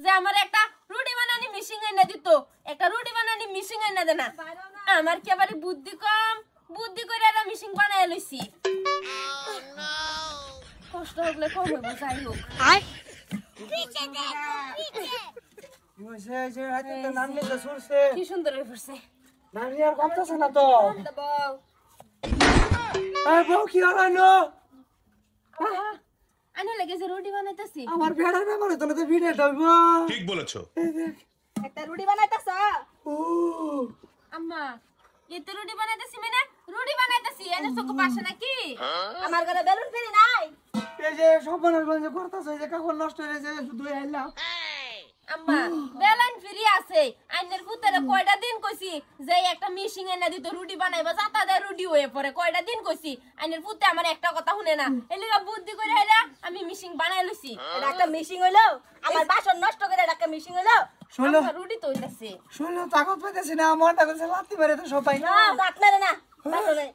যে আমার একটা রুটি বানানি মিশিং এনে দিত, একটা রুটি বানানি মিশিং এনে দেনা। আমার কি আবার বুদ্ধি কম, বুদ্ধি করে একটা মিশিং বানায় লইছি। কষ্ট হলে কম হইব, যাই হোক। কি সুন্দর হয়ে পড়ছে। আনে লাগে যে রুটি বানাইতেছি। আমার ভেড়ার ব্যাপারে তোলে তো ভিডিও হইব। ঠিক বলেছো। একটা রুটি বানাইতাছ? আম্মা এতে রুটি বানাইতেছি, মানে রুটি বানাইতেছি। এনে চোখ পাশে নাকি? আমার ঘরে বেলুন ফেরি নাই। এই যে সপনের গঞ্জে করতেছ, এই যে কাপড় নষ্ট হয়ে যায় শুধু আইলাম। আম্মা বেলান ফ্রি আছে। আইনের পুতেরে কয়টা দিন কইছি যে একটা মিশিং এনে দিত রুটি বানাইবা, যাতা দে রুটি হয়ে পড়ে। কয়টা দিন কইছি, আইনের পুতে আমার একটা কথা শুনে না। এলিগা বুদ্ধি করে আইরা আমি মিশিং বানাই লইছি। এটা একটা মিশিং হইলো, আমার বাসন নষ্ট করে এটা একটা মিশিং হইলো। শুনলো আম্মা রুটি তো হইতাছে। শুনলো তাকত পাইতেছি না, মনটা করছে লাত্তি মারে তো সবাই না। না রাত মেরে না বাসনে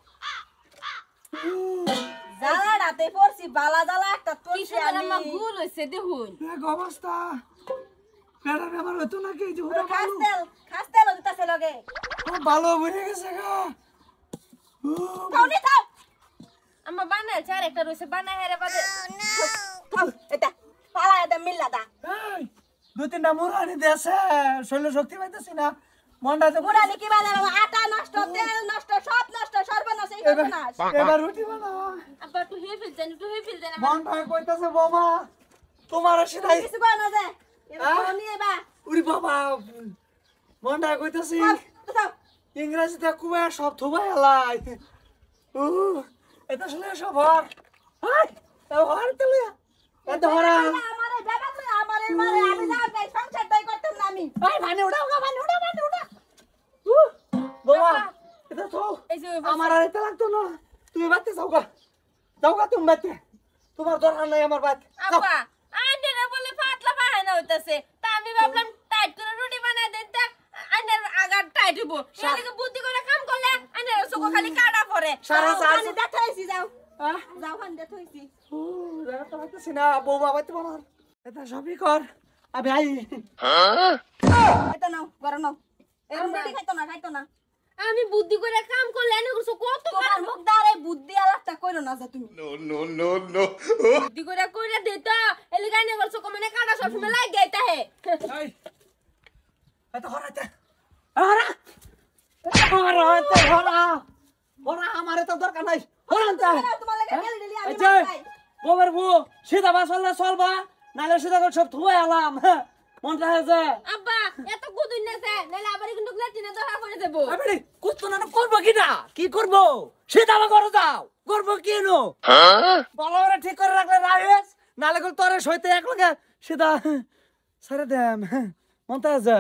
জ্বালা রাতে পড়ছি, বালা জ্বালা একটা কি তুলছি সুন্দর আমি। আম্মা ভুল হইছে দেখুন। এক অবস্থা ভেড়ার ব্যাপার হইতো নাকি যে ওটা ভালো খাস্তেল দিতেছে লগে। ভালো বেড়ে গেছে গা। খাওনি খাও। আম্মা বানাই চার একটা রইছে, বানাই হেরে বাদে। খাও এটা পালা এটা মিল্লা দা। এই, দু তিনটা মুরানি দেশে শরীর শক্তি পাইতেছি না, মনটা যে পুরানি কি বানাবো? আটা নষ্ট, তেল নষ্ট, সব নষ্ট, সর্বনাশ এই সর্বনাশ। এবার রুটি বানাও। আব্বা একটু হেফিল দেন, একটু হেফিল দেন। মনটা কইতাছে বাবা তোমার সেটাই। কিছু কয় না যে এবার খাও নিয়ে বা উরি বাবা মনটা কইতাছি খাও। ইংরেজিতে কুয়া সব থুবাই এলাই। এটা শুনে সব হর হাই তাও হর তেলে এত হরা। আমারে বাবা কই আমারে মারে, আমি না যাই সংসারটাই করতাম না আমি। ভাই ভানে উড়াও গা, ভানে উড়া, ভানে উড়া। বাবা এটা তো এই যে আমার আর এটা লাগতো না। তুমি বাতে যাও গা তুমি বাতে, তোমার দরকার নাই আমার বাত। আব্বা আইনের বলে পাতলা পায়না হইতাছে, তা আমি ভাবলাম টাইট করে রুটি বানাই দেন, তা আইনের আগা টাইট হইব। এদিকে বুদ্ধি করে কাম করলে আইনের চোখ খালি কাটা পড়ে। সারা সারা আমি দেখাইছি যাও আহ যাও হান দেখাইছি। তো হইতেছি না বউ বাবা তো আমার এটা সবই কর আমি আই। এটা নাও গরম নাও। এরকম রুটি খাইতো না। আমি বুদ্ধি করে কাম করলে এনে কত তোমার মুখ দ্বারে বুদ্ধি আলাদা কইরো না যা তুমি। No. বুদ্ধি করে কইরা দিত। এলি গানে করছো মানে কাটা সব সময় লাগ গাইতা হে। এই এটা হরাতে হরা হরা আমার তো দরকার নাই হরাতে। তোমার লাগে গেল দিলি আমি আচ্ছা বাই। বউয়ের বউ সিধা বাসলে চলবা, নালে সিধা করে সব থুবাই আলাম। মনটা হয়েছে আব্বা এত কুদুন নেছে, নালে আবার কিন্তু লেটিনে ধরা পড়ে দেব। আমি কুত্তো না করবো কিনা কি করবো সিধা বা করে যাও করবো কি নো ভালো করে ঠিক করে রাখলে রাইস, নালে করে তোরে সইতে এক লগে সিধা ছেড়ে দেম। মনটা হয়েছে